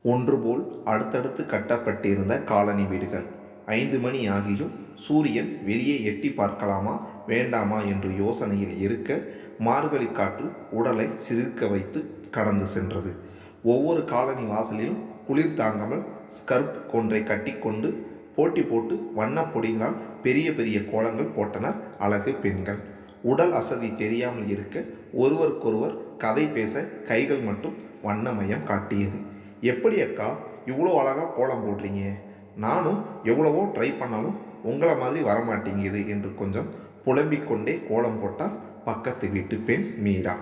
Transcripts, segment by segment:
ஒன்றுபோல் அடுத்தடுத்து கட்டப்பட்டிருந்த காலனி வீடுகள். 5 மணி ஆகியும் சூரியன் வெளியே எட்டி பார்க்கலாமா வேண்டாமா என்று யோசனையில் இருக்க, மார்கழி காற்று உடலை சிலிர்க்க வைத்து கடந்து சென்றது. ஒவ்வொரு காலனி வாசலிலும் குளிர் தாங்காமல் ஸ்கர்ப் கொன்றை கட்டிக்கொண்டு போட்டி போட்டு வண்ணப் பொடிகளால் பெரிய பெரிய கோலங்கள் போட்டனர் அழகு பெண்கள். உடல் அசதி தெரியாமல் இருக்க ஒருவருக்கொருவர் கதை பேச கைகள் மட்டும் வண்ணமயம் காட்டியது. எப்படி அக்கா இவ்வளோ அழகாக கோலம் போடுறீங்க? நானும் எவ்வளவோ ட்ரை பண்ணாலும் உங்களை மாதிரி வரமாட்டேங்குது என்று கொஞ்சம் புலம்பிக் கொண்டே கோலம் போட்டார் பக்கத்து வீட்டு பெண் மீரா.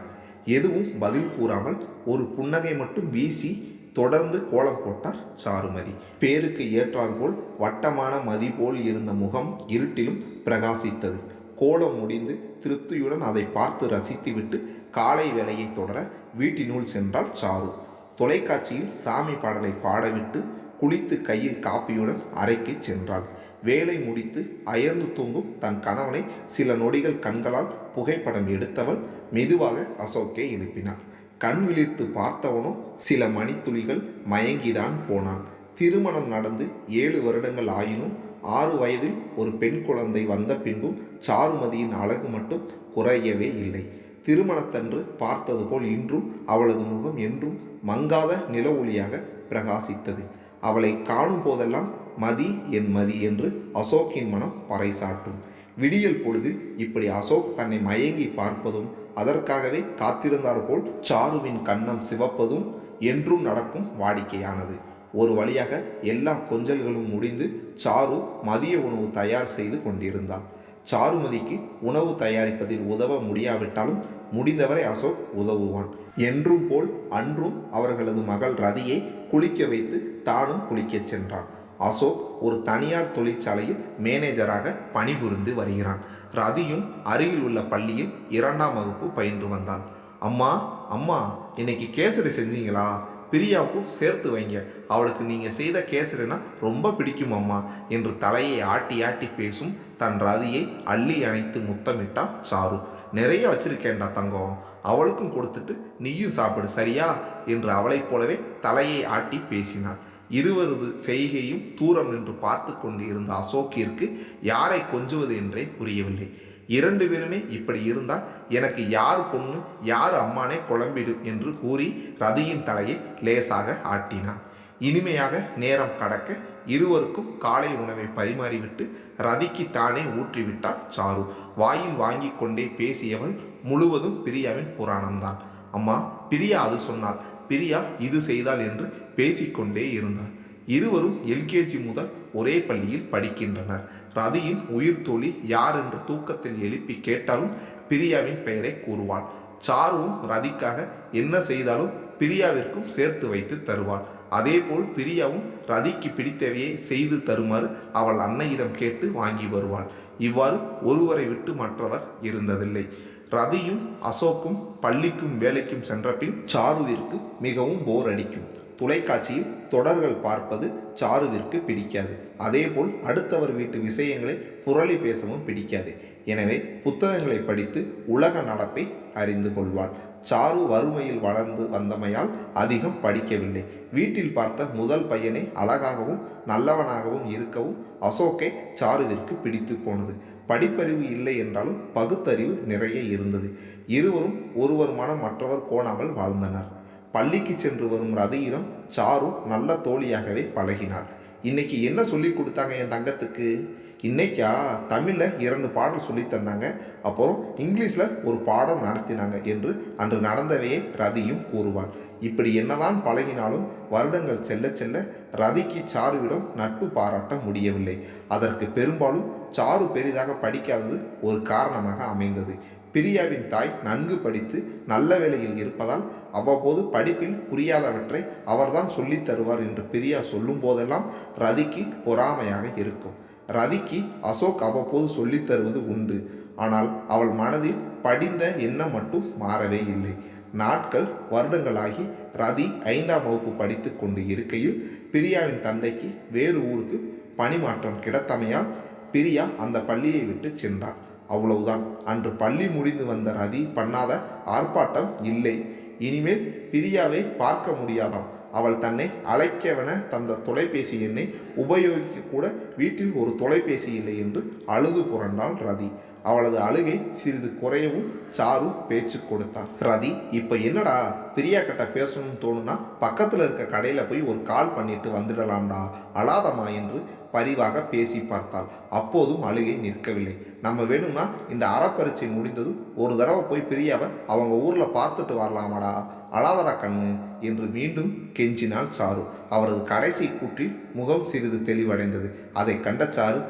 எதுவும் பதில் கூறாமல் ஒரு புன்னகை மட்டும் வீசி தொடர்ந்து கோலம் போட்டார் சாருமதி. பேருக்கு ஏற்றாற்போல் வட்டமான மதி போல் இருந்த முகம் இருட்டிலும் பிரகாசித்தது. கோலம் முடிந்து திருப்தியுடன் அதை பார்த்து ரசித்துவிட்டு காலை வேலையை தொடர வீட்டினுள் சென்றாள் சாரு. தொலைக்காட்சியில் சாமி பாடலை பாடவிட்டு குளித்து கையில் காப்பியுடன் அறைக்கு சென்றாள். வேலை முடித்து அயர்ந்து தூங்கும் தன் கணவனை சில நொடிகள் கண்களால் புகைப்படம் எடுத்தவள் மெதுவாக அசோக்கை எழுப்பினாள். கண் விழித்து பார்த்தவனோ சில மணித்துளிகள் மயங்கிதான் போனான். திருமணம் நடந்து 7 வருடங்கள் ஆயினும் 6 வயதில் ஒரு பெண் குழந்தை வந்த பின்பும் சாருமதியின் அழகு மட்டும் குறையவே இல்லை. திருமணத்தன்று பார்த்தது போல் இன்றும் அவளது முகம் என்றும் மங்காத நில ஒளியாக பிரகாசித்தது. அவளை காணும் போதெல்லாம் மதி என் மதி என்று அசோக்கின் மனம் பறைசாற்றும். விடியல் பொழுதில் இப்படி அசோக் தன்னை மயங்கி பார்ப்பதும், அதற்காகவே காத்திருந்தார் போல் சாருவின் கன்னம் சிவப்பதும் என்றும் நடக்கும் வாடிக்கையானது. ஒரு வழியாக எல்லா கொஞ்சல்களும் முடிந்து சாரு மதிய உணவு தயார் செய்து கொண்டிருந்தாள். சாருமதிக்கு உணவு தயாரிப்பதில் உதவ முடியாவிட்டாலும் முடிந்தவரை அசோக் உதவுவான். என்றும் போல் அன்றும் அவர்களது மகள் ரதியை குளிக்க வைத்து தானும் குளிக்கச் சென்றான். அசோக் ஒரு தனியார் தொழிற்சாலையில் மேனேஜராக பணிபுரிந்து வருகிறான். ரதியும் அருகில் உள்ள பள்ளியில் 2ஆம் வகுப்பு பயின்று வந்தான். அம்மா அம்மா இன்னைக்கு கேசரி செஞ்சீங்களா? பிரியாவுக்கும் சேர்த்து வைங்க, அவளுக்கு நீங்கள் செய்த கேசரினா ரொம்ப பிடிக்கும் அம்மா என்று தலையை ஆட்டி ஆட்டி பேசும் தன் ரதியை அள்ளி அணைத்து முத்தமிட்டா சாரு. நிறைய வச்சிருக்கேன்டா தங்கம், அவளுக்கும் கொடுத்துட்டு நீயும் சாப்பிடு சரியா என்று அவளைப் போலவே தலையை ஆட்டி பேசினார். இருவரது செய்கையும் தூரம் நின்று பார்த்து கொண்டு இருந்த அசோக்கிற்கு யாரை கொஞ்சுவது என்றே புரியவில்லை. 2 பேருமே இப்படி இருந்தால் எனக்கு யார் பொண்ணு யார் அம்மானே குழம்பிடும் என்று கூறி ரதியின் தலையை லேசாக ஆட்டினான். இனிமையாக நேரம் கடக்க இருவருக்கும் காலை உணவை பரிமாறிவிட்டு ரதிக்கு தானே ஊற்றிவிட்டாள் சாரு. வாயில் வாங்கி கொண்டே பேசியவள் முழுவதும் பிரியாவின் புராணம்தான். அம்மா பிரியா அது சொன்னாள், பிரியா இது செய்தாள் என்று பேசிக்கொண்டே இருந்தாள். இருவரும் எல்கேஜி முதல் ஒரே பள்ளியில் படிக்கின்றனர். ரதியின் உயிர் தோழி யார் என்று தூக்கத்தில் எழுப்பி கேட்டாலும் பிரியாவின் பெயரை கூறுவாள். சாருவும் ரதிக்காக என்ன செய்தாலும் பிரியாவிற்கும் சேர்த்து வைத்து தருவாள். அதேபோல் பிரியாவும் ரதிக்கு பிடித்தவையை செய்து தருமாறு அவள் அன்னையிடம் கேட்டு வாங்கி வருவாள். இவ்வாறு ஒருவரை விட்டு மற்றவர் இருந்ததில்லை. ரதியும் அசோக்கும் பள்ளிக்கும் வேலைக்கும் சென்ற பின் சாருவிற்கு மிகவும் போர் அடிக்கும். தொலைக்காட்சியில் தொடர்கள் பார்ப்பது சாருவிற்கு பிடிக்காது. அதேபோல் அடுத்தவர் வீட்டு விஷயங்களை புரளி பேசவும் பிடிக்காது. எனவே புத்தகங்களை படித்து உலக நடப்பை அறிந்து கொள்வாள். சாரு வறுமையில் வளர்ந்து வந்தமையால் அதிகம் படிக்கவில்லை. வீட்டில் பார்த்த முதல் பையனை அழகாகவும் நல்லவனாகவும் இருக்கவும் அசோக்கை சாருவிற்கு பிடித்து போனது. படிப்பறிவு இல்லை என்றாலும் பகுத்தறிவு நிறைய இருந்தது. இருவரும் ஒருவர் மனம் மற்றவர் கோணாமல் வாழ்ந்தனர். பள்ளிக்கு சென்று வரும் ரதியிடம் சாரு நல்ல தோழியாகவே பழகினாள். இன்னைக்கு என்ன சொல்லி கொடுத்தாங்க என் தங்கத்துக்கு? இன்னைக்கா தமிழில் 2 பாடல் சொல்லி தந்தாங்க, அப்புறம் இங்கிலீஷில் ஒரு பாடம் நடத்தினாங்க என்று அன்று நடந்தவையே ரதியும் கூறுவாள். இப்படி என்னதான் பழகினாலும் வருடங்கள் செல்ல செல்ல ரதிக்கு சாருவிடம் நட்பு பாராட்ட முடியவில்லை. அதற்கு பெரும்பாலும் சாரு பெரிதாக படிக்காதது ஒரு காரணமாக அமைந்தது. பிரியாவின் தாய் நன்கு படித்து நல்ல வேளையில் இருப்பதால் அவ்வப்போது படிப்பில் புரியாதவற்றை அவர்தான் சொல்லித் தருவார் என்று பிரியா சொல்லும் போதெல்லாம் ரதிக்கு பொறாமையாக இருக்கும். ரதிக்கு அசோக் அவ்வப்போது சொல்லித் தருவது உண்டு. ஆனால் அவள் மனதில் படிந்த எண்ணம் மட்டும் மாறவே இல்லை. நாட்கள் வருடங்களாகி ரதி 5ஆம் வகுப்பு படித்து கொண்டு இருக்கையில் பிரியாவின் தந்தைக்கு வேறு ஊருக்கு பணிமாற்றம் கிடைத்தமையால் பிரியா அந்த பள்ளியை விட்டு சென்றார். அவ்வளவுதான். அன்று பள்ளி முடிந்து வந்த ரதி பண்ணாத ஆர்ப்பாட்டம் இல்லை. இனிமேல் பிரியாவை பார்க்க முடியாதாம். அவள் தன்னை அழைக்கவென தந்த தொலைபேசி எண்ணை உபயோகிக்க கூட வீட்டில் ஒரு தொலைபேசி இல்லை என்று அழுது புரண்டாள் ரதி. அவளது அழுகை சிறிது குறையவும் சாரு பேச்சு கொடுத்தான். ரதி, இப்போ என்னடா பிரியா கிட்ட பேசணும்னு தோணுனா பக்கத்தில் இருக்க கடையில் போய் ஒரு கால் பண்ணிட்டு வந்துடலாம்டா, அழாதம்மா என்று பரிவாக பேசி பார்த்தாள். அப்போதும் அழுகை நிற்கவில்லை. நம்ம வேணும்னா இந்த அறப்பரீட்சை முடிந்ததும் ஒரு தடவை போய் பிரியாவை அவங்க ஊரில் பார்த்துட்டு வரலாமாடா, அழாதடா கண்ணு என்று மீண்டும் கெஞ்சினாள் சாரு. அவரது கடைசி கூற்றில் முகம் சிறிது தெளிவடைந்தது. அதை கண்ட சாரு,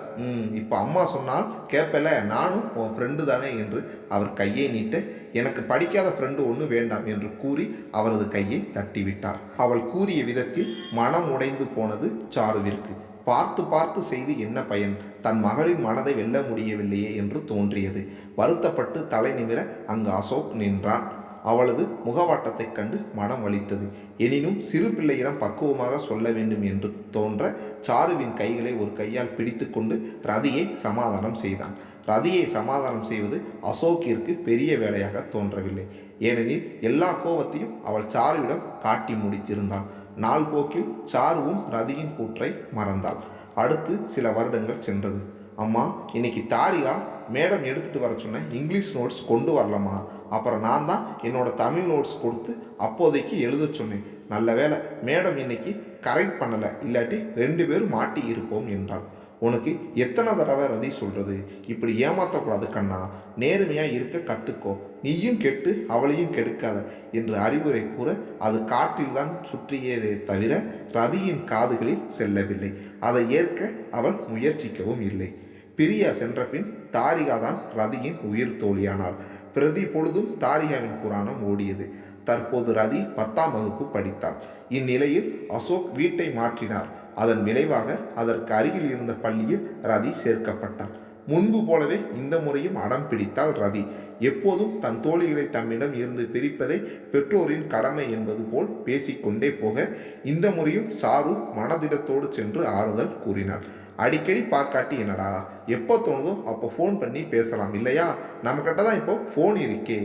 இப்போ அம்மா சொன்னால் கேட்பல, நானும் உன் ஃப்ரெண்டு தானே என்று அவர் கையை நீட்ட, எனக்கு படிக்காத ஃப்ரெண்டு ஒன்று வேண்டாம் என்று கூறி அவரது கையை தட்டிவிட்டார். அவள் கூறிய விதத்தில் மனம் உடைந்து போனது சாருவிற்கு. பார்த்து பார்த்து செய்து என்ன பயன், தன் மகளின் மனதை வெல்ல முடியவில்லையே என்று தோன்றியது. வருத்தப்பட்டு தலை நிமிர அங்கு அசோக் நின்றான். அவளது முகவாட்டத்தைக் கண்டு மனம் வலித்தது. எனினும் சிறு பிள்ளையிடம் பக்குவமாக சொல்ல வேண்டும் என்று தோன்ற சாருவின் கைகளை ஒரு கையால் பிடித்து கொண்டு ரதியை சமாதானம் செய்தான். ரதியை சமாதானம் செய்வது அசோக்கிற்கு பெரிய வேலையாக தோன்றவில்லை. ஏனெனில் எல்லா கோபத்தையும் அவள் சாருவிடம் காட்டி முடித்திருந்தான். நாள் போக்கில் சாருவும் ரதியின் கூற்றை மறந்தாள். அடுத்து சில வருடங்கள் சென்றது. அம்மா, இன்னைக்கு தாரிகா மேடம் எடுத்துகிட்டு வர சொன்னேன் இங்கிலீஷ் நோட்ஸ் கொண்டு வரலம்மா. அப்புறம் நான் தான் என்னோட தமிழ் நோட்ஸ் கொடுத்து அப்போதைக்கு எழுத சொன்னேன். நல்ல வேலை மேடம் இன்னைக்கு கரெக்ட் பண்ணலை, இல்லாட்டி 2 பேரும் மாட்டி இருப்போம் என்றாள். உனக்கு எத்தனை தடவை ரதி சொல்கிறது, இப்படி ஏமாற்றக்கூடாது கண்ணா, நேர்மையாக இருக்க கற்றுக்கோ, நீயும் கெட்டு அவளையும் கெடுக்காத என்று அறிவுரை கூற அது காற்றில்தான் சுற்றியதே தவிர ரதியின் காதுகளில் செல்லவில்லை. அதை ஏற்க அவள் முயற்சிக்கவும் இல்லை. பிரியா சென்ற பின் தாரிகா தான் ரதியின் உயிர் தோழியானாள். பிரதி பொழுதும் தாரிகாவின் புராணம் ஓடியது. தற்போது ரதி 10ஆம் வகுப்பு படித்தாள். இந்நிலையில் அசோக் வீட்டை மாற்றினார். அதன் விளைவாக அதற்கு அருகில் இருந்த பள்ளியில் ரதி சேர்க்கப்பட்டாள். முன்பு போலவே இந்த முறையும் அடம் பிடித்தாள் ரதி. எப்போதும் தன் தோழிகளை தம்மிடம் இருந்து பிரிப்பதே பெற்றோரின் கடமை என்பது போல் பேசிக்கொண்டே போக இந்த முறையும் சாரு மனதிடத்தோடு சென்று ஆறுதல் கூறினாள். அடிக்கடி பார்க்காட்டி என்னடா, எப்போ தோணுதோ அப்போ ஃபோன் பண்ணி பேசலாம் இல்லையா, நம்மக்கிட்ட தான் இப்போ ஃபோன் இருக்கே.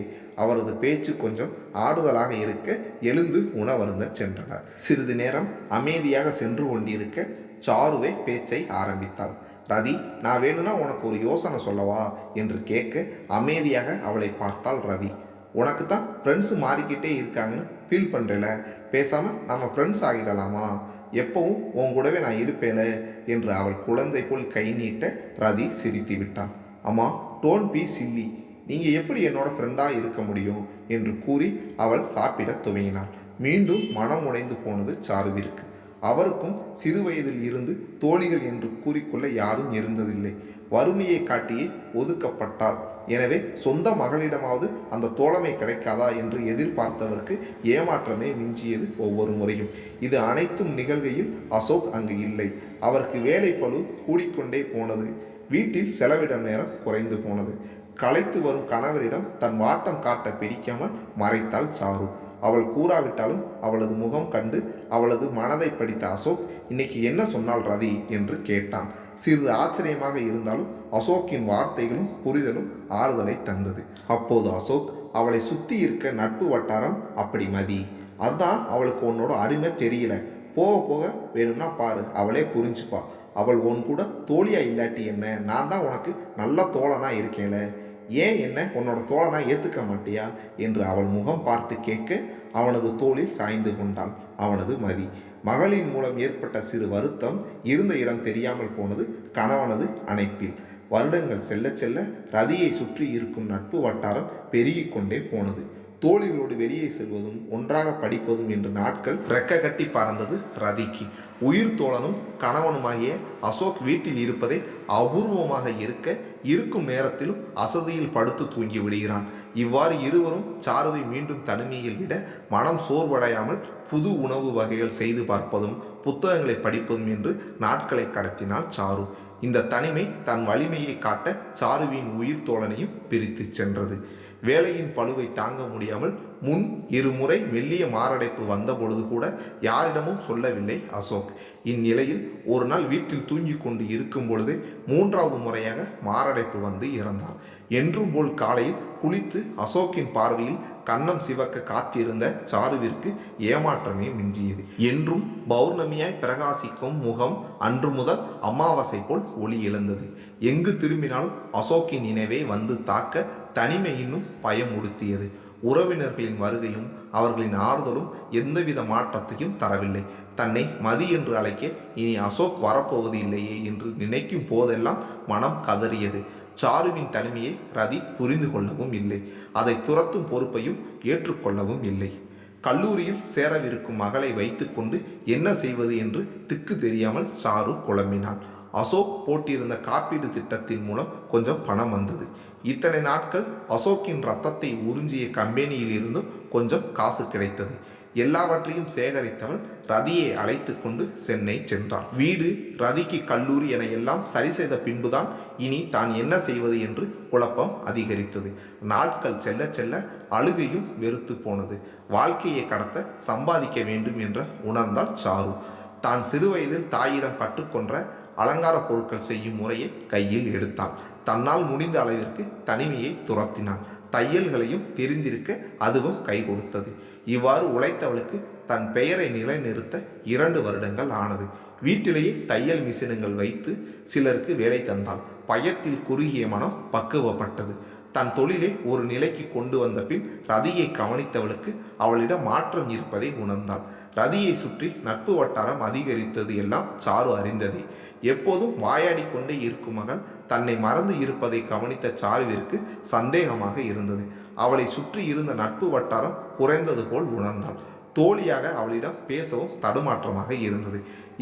அவரது பேச்சு கொஞ்சம் ஆறுதலாக இருக்க எழுந்து உணவருந்த சென்றனர். சிறிது நேரம் அமைதியாக சென்று கொண்டிருக்க சாருவே பேச்சை ஆரம்பித்தாள். ரதி, நான் வேணும்னா உனக்கு ஒரு யோசனை சொல்லவா என்று கேட்க அமைதியாக அவளை பார்த்தாள் ரதி. உனக்கு தான் ஃப்ரெண்ட்ஸு மாறிக்கிட்டே இருக்காங்கன்னு ஃபீல் பண்ணுறல, பேசாமல் நம்ம ஃப்ரெண்ட்ஸ் ஆகிடலாமா, எப்பவும் உன் கூடவே நான் இருப்பேல என்று அவள் குழந்தை போல் கை நீட்ட ரதி சிரித்து விட்டான். அம்மா, டோன்ட் பி சில்லி, நீங்கள் எப்படி என்னோட ஃப்ரெண்டாக இருக்க முடியும் என்று கூறி அவள் சாப்பிட துவங்கினாள். மீண்டும் மனம் உடைந்து போனது சாருவிற்கு. அவருக்கும் சிறு வயதில் இருந்து தோழிகள் என்று கூறிக்கொள்ள யாரும் இருந்ததில்லை. வறுமையை காட்டியே ஒதுக்கப்பட்டாள். எனவே சொந்த மகளிடமாவது அந்த தோழமை கிடைக்காதா என்று எதிர்பார்த்தவருக்கு ஏமாற்றமே மிஞ்சியது ஒவ்வொரு முறையும். இது அனைத்தும் நிகழ்கையில் அசோக் அங்கு இல்லை. அவருக்கு வேலை பளு கூடிக்கொண்டே போனது. வீட்டில் செலவிடும் நேரம் குறைந்து போனது. களைத்து வரும் கணவரிடம் தன் வாட்டம் காட்ட பிடிக்காமல் மறைத்தாள் சாரு. அவள் கூறாவிட்டாலும் அவளது முகம் கண்டு அவளது மனதை படித்த அசோக், இன்னைக்கு என்ன சொன்னாள் ரதி என்று கேட்டான். சிறிது ஆச்சரியமாக இருந்தாலும் அசோக்கின் வார்த்தைகளும் புரிதலும் ஆறுதலை தந்தது. அப்போது அசோக், அவளை சுற்றி இருக்க நட்பு வட்டாரம் அப்படி மதி, அதான் அவளுக்கு உன்னோட அருமை தெரியல, போக போக வேணும்னா பாரு, அவளே புரிஞ்சுப்பா. அவள் உன் கூட தோழியா இல்லாட்டி என்ன, நான் தான் உனக்கு நல்ல தோழனா இருக்கேன்ல, ஏன் என்ன உன்னோட தோழனா ஏற்றுக்க மாட்டியா என்று அவள் முகம் பார்த்து கேட்க அவனது தோளில் சாய்ந்து கொண்டாள் அவனது மதி. மகளின் மூலம் ஏற்பட்ட சிறு வருத்தம் இருந்த இடம் தெரியாமல் போனது கணவனது அணைப்பில். வருடங்கள் செல்ல செல்ல ரதியை சுற்றி இருக்கும் நட்பு வட்டாரம் பெருகிக் கொண்டே போனது. தோழிகளோடு வெளியே செல்வதும் ஒன்றாக படிப்பதும் என்று நாட்கள் ரெக்க கட்டி பறந்தது ரதிக்கு. உயிர் தோழனும் கணவனுமாகிய அசோக் வீட்டில் இருப்பதை அபூர்வமாக இருக்கும் நேரத்திலும் அசதியில் படுத்து தூங்கி விடுகிறான். இவ்வாறு இருவரும் சாருவை மீண்டும் தனிமையில் விட மனம் சோர்வடையாமல் புது உணவு வகைகள் செய்து பார்ப்பதும் புத்தகங்களை படிப்பதும் என்று நாட்களை கடத்தினாள் சாரு. இந்த தனிமை தன் வலிமையை காட்ட சாருவின் உயிர் தோழனையும் பிரித்து சென்றது. வேலையின் பளுவை தாங்க முடியாமல் முன் 2 முறை மெல்லிய மாரடைப்பு வந்த பொழுது கூட யாரிடமும் சொல்லவில்லை அசோக். இந்நிலையில் ஒரு நாள் வீட்டில் தூங்கி கொண்டு இருக்கும் பொழுது 3வது முறையாக மாரடைப்பு வந்து இறந்தார். என்றும் போல் காலையில் குளித்து அசோக்கின் பார்வையில் கன்னம் சிவக்க காத்திருந்த சாருவிற்கு ஏமாற்றமே மிஞ்சியது. என்றும் பௌர்ணமியாய் பிரகாசிக்கும் முகம் அன்று முதல் அமாவாசை போல் ஒளி எழுந்தது. எங்கு திரும்பினாலும் அசோக்கின் நினைவே வந்து தாக்க தனிமை இன்னும் பயம் உடுத்தியது. உறவினர்களின் வருகையும் அவர்களின் ஆறுதலும் எந்தவித மாற்றத்தையும் தரவில்லை. தன்னை மதி என்று அழைக்க இனி அசோக் வரப்போவது இல்லையே என்று நினைக்கும் போதெல்லாம் மனம் கதறியது. சாருவின் தனிமையை ரதி புரிந்து கொள்ளவும் இல்லை. அதை துரத்தும் பொறுப்பையும் ஏற்றுக்கொள்ளவும் இல்லை. கல்லூரியில் சேரவிருக்கும் மகளை வைத்துக்கொண்டு என்ன செய்வது என்று திக்கு தெரியாமல் சாரு குழம்பினாள். அசோக் போட்டிருந்த காப்பீடு திட்டத்தின் மூலம் கொஞ்சம் பணம் வந்தது. இத்தனை நாட்கள் அசோக்கின் ரத்தத்தை உறிஞ்சிய கம்பெனியில் இருந்தும் கொஞ்சம் காசு கிடைத்தது. எல்லாவற்றையும் சேகரித்தவள் ரதியை அழைத்து கொண்டு சென்னை சென்றாள். வீடு, ரதிக்கு கல்லூரி என எல்லாம் சரி செய்த பின்புதான் இனி தான் என்ன செய்வது என்று குழப்பம் அதிகரித்தது. நாட்கள் செல்ல செல்ல அழுகையும் வெறுத்து போனது. வாழ்க்கையை கடத்த சம்பாதிக்க வேண்டும் என்று உணர்ந்தாள் சாரு. தான் சிறுவயதில் தாயிடம் கற்றுக்கொன்ற அலங்கார பொருட்கள் செய்யும் முறையை கையில் எடுத்தாள். தன்னால் முடிந்த அளவிற்கு தனிமையை துரத்தினாள். தையல்களையும் தெரிந்திருக்க அதுவும் கை கொடுத்தது. இவ்வாறு உழைத்தவளுக்கு தன் பெயரை நிலைநிறுத்த 2 வருடங்கள் ஆனது. வீட்டிலேயே தையல் மிஷின்கள் வைத்து சிலருக்கு வேலை தந்தாள். பயத்தில் குறுகிய மனம் பக்குவப்பட்டது. தன் தொழிலை ஒரு நிலைக்கு கொண்டு வந்த பின் ரதியை கவனித்தவளுக்கு அவளிடம் மாற்றம் இருப்பதை உணர்ந்தாள். ரதியை சுற்றி நட்பு வட்டாரம் அதிகரித்தது எல்லாம் சாரு அறிந்ததே. எப்போதும் வாயாடி கொண்டே இருக்கும் மகள் தன்னை மறந்து இருப்பதை கவனித்த சாருவிற்கு சந்தேகமாக இருந்தது. அவளை சுற்றி இருந்த நட்பு வட்டாரம் குறைந்தது போல் உணர்ந்தாள். தோழியாக அவளிடம் பேசவும் தடுமாற்றமாக இருந்தது.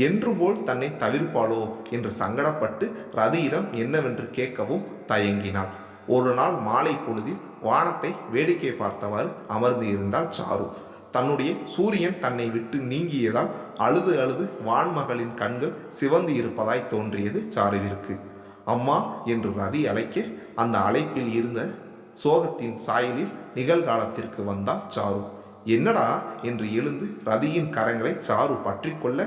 என்று போல் தன்னை தவிர்ப்பாளோ என்று சங்கடப்பட்டு ரதியிடம் என்னவென்று கேட்கவும் தயங்கினாள். ஒரு நாள் மாலை பொழுதில் வானத்தை வேடிக்கை பார்த்தவாறு அமர்ந்து இருந்தாள் சாரு. தன்னுடைய சூரியன் தன்னை விட்டு நீங்கியதால் அழுது அழுது வான்மகளின் கண்கள் சிவந்து இருப்பதாய் தோன்றியது சாருவிற்கு. அம்மா என்று ரதி அழைக்க அந்த அழைப்பில் இருந்த சோகத்தின் சாயலில் நிகழ்காலத்திற்கு வந்தாள் சாரு. என்னடா என்று எழுந்து ரதியின் கரங்களை சாரு பற்றி கொள்ள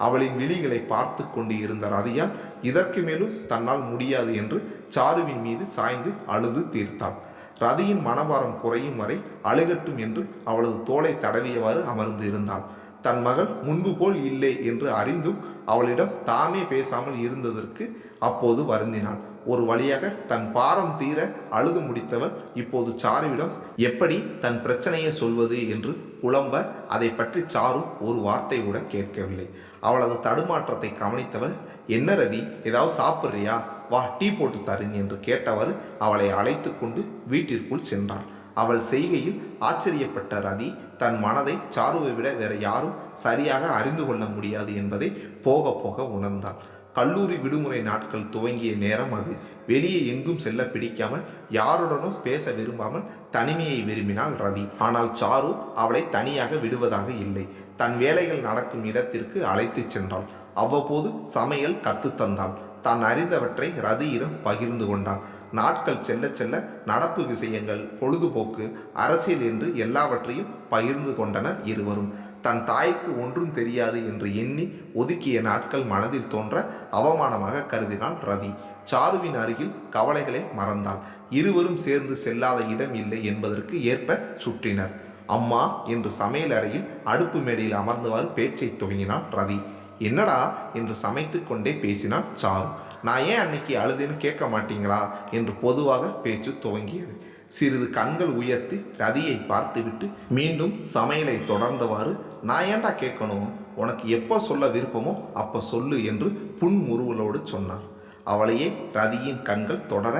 அவளின் விழிகளை பார்த்து கொண்டு இருந்த ரதியால் இதற்கு மேலும் தன்னால் முடியாது என்று சாருவின் மீது சாய்ந்து அழுது தீர்த்தாள். ரதியின் மனபாரம் குறையும் வரை அழுகட்டும் என்று அவளது தோளை தடவியவாறு அமர்ந்து இருந்தாள். தன் மகள் முன்பு போல் இல்லை என்று அறிந்தும் அவளிடம் தாமே பேசாமல் இருந்ததற்கு அப்போது வருந்தினாள். ஒரு வழியாக தன் பாரம் தீர அழுது முடித்தவள் இப்போது சாருவிடம் எப்படி தன் பிரச்சனையை சொல்வது என்று குழம்ப அதை பற்றி சாரு ஒரு வார்த்தை கூட கேட்கவில்லை. அவளது தடுமாற்றத்தை கவனித்தவள், என்ன ரதி, ஏதாவது சாப்பிட்றியா, வா டீ போட்டு தரேன் என்று கேட்டவாறு அவளை அழைத்து கொண்டு வீட்டிற்குள் சென்றாள். அவள் செய்கையில் ஆச்சரியப்பட்ட ரதி தன் மனதை சாருவை விட வேற யாரும் சரியாக அறிந்து கொள்ள முடியாது என்பதை போக போக உணர்ந்தாள். கல்லூரி விடுமுறை நாட்கள் துவங்கிய நேரம் அது. வெளியே எங்கும் செல்ல பிடிக்காமல் யாருடனும் பேச விரும்பாமல் தனிமையை விரும்பினாள் ரதி. ஆனால் சாரு அவளை தனியாக விடுவதாக இல்லை. தன் வேலைகள் நடக்கும் இடத்திற்கு அழைத்து சென்றாள். அவ்வப்போது சமையல் கற்றுத்தந்தாள். தான் அறிந்தவற்றை ரதியிடம் பகிர்ந்து கொண்டாள். நாட்கள் செல்ல செல்ல நடப்பு விஷயங்கள், பொழுதுபோக்கு, அரசியல் என்று எல்லாவற்றையும் பகிர்ந்து கொண்டனர் இருவரும். தன் தாய்க்கு ஒன்றும் தெரியாது என்று எண்ணி ஒதுக்கிய நாட்கள் மனதில் தோன்ற அவமானமாக கருதினாள் ரதி. சாருவின் அருகில் கவலைகளை மறந்தாள். இருவரும் சேர்ந்து செல்லாத இடம் இல்லை என்பதற்கு ஏற்ப சுற்றினர். அம்மா என்று சமையல் அறையில் அடுப்பு மேடையில் அமர்ந்தவாறு பேச்சை துவங்கினாள் ரதி. என்னடா என்று சமைத்து கொண்டே பேசினாள் சாரு. நான் ஏன் அன்னைக்கு அழுதுன்னு கேட்க மாட்டீங்களா என்று பொதுவாக பேச்சு துவங்கியது. சிறிது கண்கள் உயர்த்தி ரதியை பார்த்துவிட்டு மீண்டும் சமையலை தொடர்ந்தவாறு, நான் ஏன்டா கேட்கணும், உனக்கு எப்போ சொல்ல விருப்பமோ அப்போ சொல்லு என்று புன்முறுவலோடு சொன்னார். அவளையே ரதியின் கண்கள் தொடர,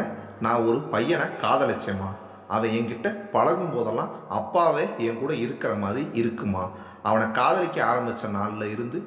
நான் ஒரு பையனை காதலிச்சேம்மா, அவன் என்கிட்ட பழகும் போதெல்லாம் அப்பாவே என் கூட இருக்கிற மாதிரி இருக்குமா, அவனை காதலிக்க ஆரம்பித்த நாளில் இருந்து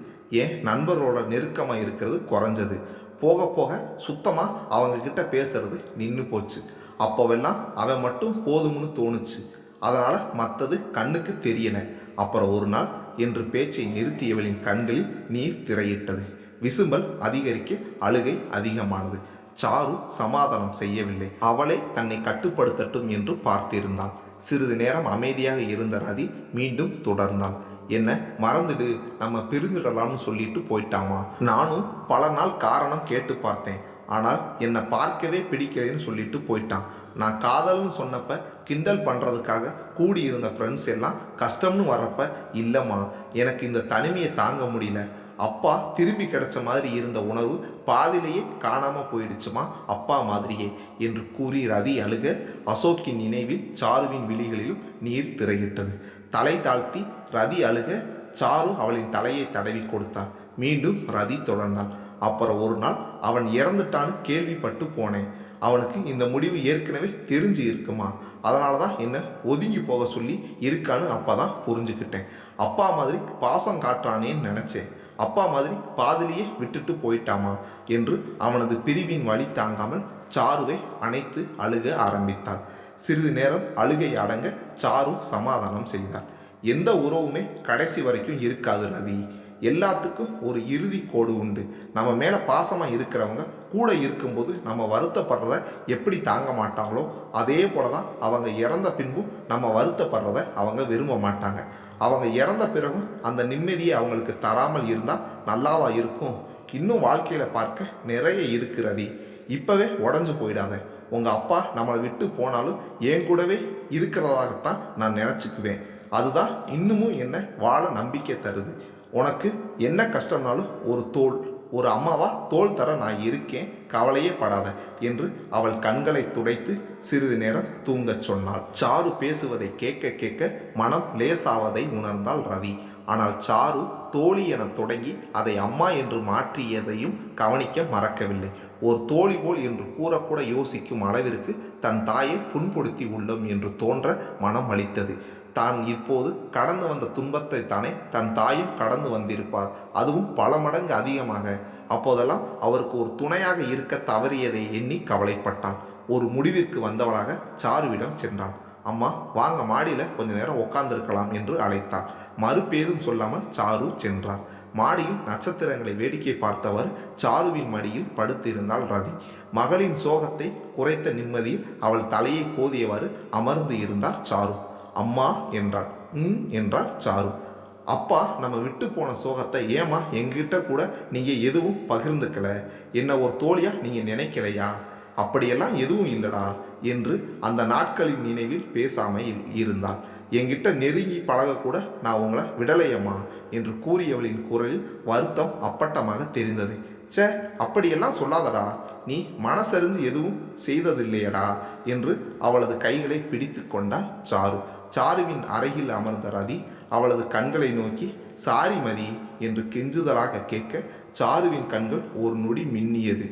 என் நண்பரோட நெருக்கமாக இருக்கிறது குறைஞ்சது, போக போக சுத்தமாக அவங்கக்கிட்ட பேசுறது நின்று போச்சு, அப்போவெல்லாம் அவன் மட்டும் போதும்னு தோணுச்சு, அதனால் மற்றது கண்ணுக்கு தெரியலை. அப்புறம் ஒரு நாள் என்று பேச்சை நிறுத்தியவளின் கண்களில் நீர் திரையிட்டது. விசும்பல் அதிகரிக்க அழுகை அதிகமானது. சாரு சமாதானம் செய்யவில்லை. அவளை தன்னை கட்டுப்படுத்தட்டும் என்று பார்த்திருந்தான். சிறிது நேரம் அமைதியாக இருந்த ரதி மீண்டும் தொடர்ந்தான். என்ன மறந்துடு, நம்ம பிரிஞ்சிடலாம்னு சொல்லிட்டு போயிட்டாமா. நானும் பல நாள் காரணம் கேட்டு பார்த்தேன், ஆனால் என்னை பார்க்கவே பிடிக்கலைன்னு சொல்லிட்டு போயிட்டான். நான் காதல்னு சொன்னப்ப கிண்டல் பண்ணுறதுக்காக கூடியிருந்த ஃப்ரெண்ட்ஸ் எல்லாம் கஷ்டம்னு வர்றப்ப, இல்லைம்மா எனக்கு இந்த தனிமையை தாங்க முடியல, அப்பா திரும்பி கிடைச்ச மாதிரி இருந்த உணவு பாதிலேயே காணாமல் போயிடுச்சுமா அப்பா மாதிரியே என்று கூறி ரதி அழுக, அசோக்கின் நினைவில் சாருவின் விழிகளிலும் நீர் திரையிட்டது. தலை தாழ்த்தி ரதி அழுக, சாரு அவளின் தலையை தடவி கொடுத்தாள். மீண்டும் ரதி தொடர்ந்தாள். அப்புறம் ஒரு நாள் அவன் இறந்துட்டான்னு கேள்விப்பட்டு போனேன். அவனுக்கு இந்த முடிவு ஏற்கனவே தெரிஞ்சு இருக்குமா, அதனால தான் என்ன ஒதுங்கி போக சொல்லி இருக்கான்னு அப்போ தான் புரிஞ்சுக்கிட்டேன். அப்பா மாதிரி பாசம் காட்டுறானேன்னு நினச்சேன், அப்பா மாதிரி பாதிலேயே விட்டுட்டு போயிட்டாமா என்று அவனது பிரிவின் வழி தாங்காமல் சாருவை அணைத்து அழுக ஆரம்பித்தாள். சிறிது நேரம் அழுகை அடங்க சாரு சமாதானம் செய்தாள். எந்த உறவுமே கடைசி வரைக்கும் இருக்காது ரதி, எல்லாத்துக்கும் ஒரு இறுதி கோடு உண்டு. நம்ம மேலே பாசமாக இருக்கிறவங்க கூட இருக்கும்போது நம்ம வருத்தப்படுறத எப்படி தாங்க மாட்டாங்களோ, அதே போல தான் அவங்க இறந்த பின்பும் நம்ம வருத்தப்படுறத அவங்க விரும்ப மாட்டாங்க. அவங்க இறந்த பிறகும் அந்த நிம்மதியை அவங்களுக்கு தராமல் இருந்தால் நல்லாவா இருக்கும்? இன்னும் வாழ்க்கையில் பார்க்க நிறைய இருக்கிறது. இப்போவே உடஞ்சு போயிடாத. உங்கள் அப்பா நம்மளை விட்டு போனாலும் என் கூடவே இருக்கிறதாகத்தான் நான் நினச்சிக்குவேன். அதுதான் இன்னமும் என்ன வாழ நம்பிக்கை தருது. உனக்கு என்ன கஷ்டம்னாலும் ஒரு அம்மாவா தோள் தர நான் இருக்கேன், கவலையே படாத என்று அவள் கண்களை துடைத்து சிறிது நேரம் தூங்கச் சொன்னாள். சாரு பேசுவதை கேட்க கேட்க மனம் லேசாவதை உணர்ந்தாள் ரவி. ஆனால் சாரு தோழி என தொடங்கி அதை அம்மா என்று மாற்றியதையும் கவனிக்க மறக்கவில்லை. ஒரு தோழி போல் என்று கூறக்கூட யோசிக்கும் அளவிற்கு தன் தாயை புண்படுத்தி உள்ளோம் என்று தோன்ற மனம் அளித்தது. தான் இப்போது கடந்து வந்த துன்பத்தை தானே தன் தாயும் கடந்து வந்திருப்பார், அதுவும் பல மடங்கு அதிகமாக. அப்போதெல்லாம் அவருக்கு ஒரு துணையாக இருக்க தவறியதை எண்ணி கவலைப்பட்டான். ஒரு முடிவிற்கு வந்தவளாக சாருவிடம் சென்றான். அம்மா வாங்க, மாடியில் கொஞ்ச நேரம் உட்கார்ந்திருக்கலாம் என்று அழைத்தாள். மறுபேதும் சொல்லாமல் சாரு சென்றார். மாடியில் நட்சத்திரங்களை வேடிக்கை பார்த்தவர் சாருவின் மடியில் படுத்திருந்தாள் ரதி. மகளின் சோகத்தை குறைத்த நிம்மதியில் அவள் தலையை கோதியவாறு அமர்ந்து இருந்தார் சாரு. அம்மா என்றாள். என்றாள் சாரு. அப்பா நம்ம விட்டு போன சோகத்தை ஏமா எங்கிட்ட கூட நீங்கள் எதுவும் பகிர்ந்துக்கல, என்ன ஒரு தோழியா நீங்கள் நினைக்கலையா? அப்படியெல்லாம் எதுவும் இல்லடா என்று அந்த நாட்களின் நினைவில் பேசாமல் இருந்தாள். என்கிட்ட நெருங்கி பழகக்கூட நான் உங்களை விடலையம்மா என்று கூறியவளின் குரலில் வருத்தம் அப்பட்டமாக தெரிந்தது. சே, அப்படியெல்லாம் சொல்லாதடா, நீ மனசறிந்து எதுவும் செய்ததில்லையடா என்று அவளது கைகளை பிடித்து கொண்டாள் சாரு. சாருவின் அருகில் அமர்ந்த ரதி அவளது கண்களை நோக்கி சாரி மதி என்று கெஞ்சுதலாக கேட்க, சாருவின் கண்கள் ஒரு நொடி மின்னியது.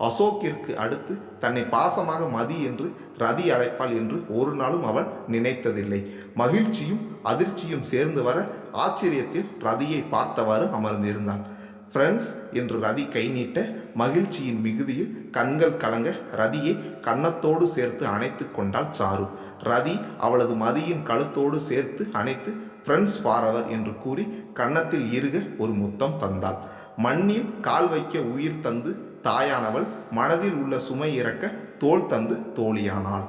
அசோக்கிற்கு அடுத்து தன்னை பாசமாக மதி என்று ரதி அழைப்பாள் என்று ஒரு நாளும் அவள் நினைத்ததில்லை. மகிழ்ச்சியும் அதிர்ச்சியும் சேர்ந்து வர ஆச்சரியத்தில் ரதியை பார்த்தவாறு அமர்ந்திருந்தான். ஃப்ரெண்ட்ஸ் என்று ரதி கை நீட்ட, மகிழ்ச்சியின் மிகுதியில் கண்கள் கலங்க ரதியை கன்னத்தோடு சேர்த்து அணைத்து கொண்டாள் சாரு. ரதி அவளது மதியின் கழுத்தோடு சேர்த்து அணைத்து ஃப்ரெண்ட்ஸ் ஃபாரவர் என்று கூறி கன்னத்தில் இறுக ஒரு முத்தம் தந்தாள். மண்ணில் கால் வைக்க உயிர் தந்து தாயானவள் மனதில் உள்ள சுமை இறக்க தோள் தந்து தோழியானாள்.